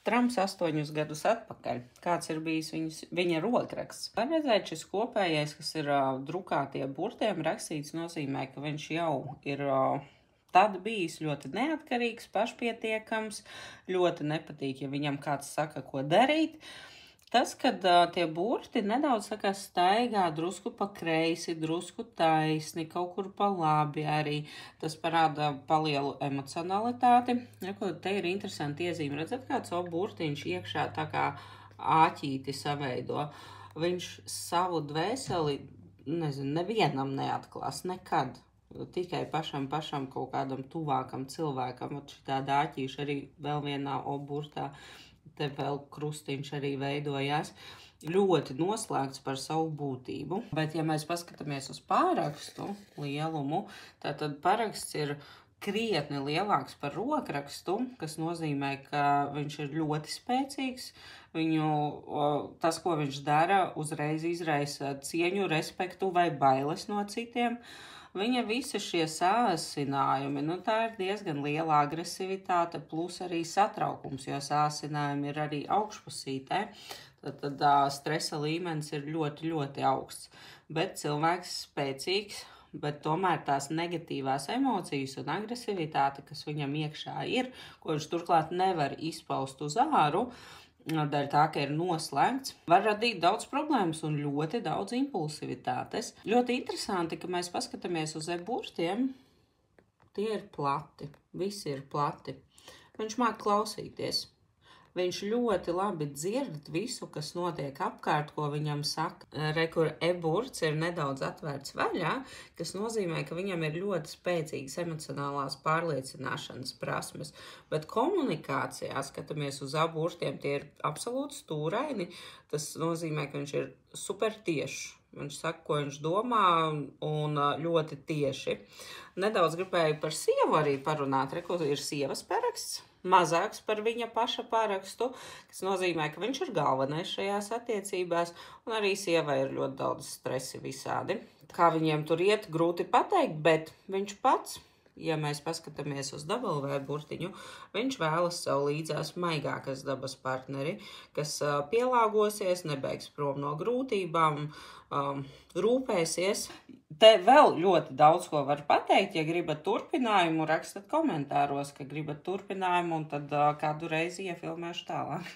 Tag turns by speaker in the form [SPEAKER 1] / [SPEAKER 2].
[SPEAKER 1] Trumps 8 gadus atpakaļ. Kāds ir bijis viņa rokraksts? Var redzēt, šis kopējais, kas ir drukātie burtiem rakstīts, nozīmē, ka viņš jau ir tad bijis ļoti neatkarīgs, pašpietiekams, ļoti nepatīk, ja viņam kāds saka, ko darīt. Tas, kad tie burti nedaudz staigā drusku pa kreisi, drusku taisni, kaut kur pa labi arī, tas parāda palielu emocionalitāti. Te ir interesanti iezīme. Redzat, kāds burtiņš iekšā tā kā āķīti saveido. Viņš savu dvēseli, nezinu, nevienam neatklās, nekad. Tikai pašam kaut kādam tuvākam cilvēkam. Šitāda āķīša arī vēl vienā burtā. Te vēl krustiņš arī veidojās. Ļoti noslēgts par savu būtību. Bet, ja mēs paskatāmies uz pārakstu lielumu, tad paraksts ir krietni lielāks par rokrakstu, kas nozīmē, ka viņš ir ļoti spēcīgs. Tas, ko viņš dara, uzreiz izraisa cieņu, respektu vai bailes no citiem. Viņa visi šie sāsinājumi, tā ir diezgan liela agresivitāte, plus arī satraukums, jo sāsinājumi ir arī augšpusītē. Tad stresa līmenis ir ļoti, ļoti augsts. Bet cilvēks spēcīgs, bet tomēr tās negatīvās emocijas un agresivitāte, kas viņam iekšā ir, ko viņš turklāt nevar izpaust uz āru, dēļ tā, ka ir noslēgts, var radīt daudz problēmas un ļoti daudz impulsivitātes. Ļoti interesanti, ka mēs paskatāmies uz burtiem, tie ir plati, visi ir plati. Viņš māk klausīties. Viņš ļoti labi dzird visu, kas notiek apkārt, ko viņam saka. Kur burts ir nedaudz atvērts vaļā, kas nozīmē, ka viņam ir ļoti spēcīgas emocionālās pārliecināšanas prasmes. Bet komunikācijā, skatāmies uz burtiem, tie ir absolūti stūraini. Tas nozīmē, ka viņš ir super tiešs. Viņš saka, ko viņš domā, un ļoti tieši. Nedaudz gribēju par sievu arī parunāt. Kur ir sievas paraksts, mazāks par viņa paša parakstu, kas nozīmē, ka viņš ir galvenais šajās attiecībās, un arī sievai ir ļoti daudz stresi visādi. Kā viņiem tur iet, grūti pateikt, bet viņš pats, ja mēs paskatāmies uz W burtiņu, viņš vēlas sev līdzās maigākas dabas partneri, kas pielāgosies, nebeigs prom no grūtībām, rūpēsies. Te vēl ļoti daudz ko var pateikt. Ja gribat turpinājumu, rakstat komentāros, ka gribat turpinājumu, un tad kādu reizi iefilmēšu tālāk.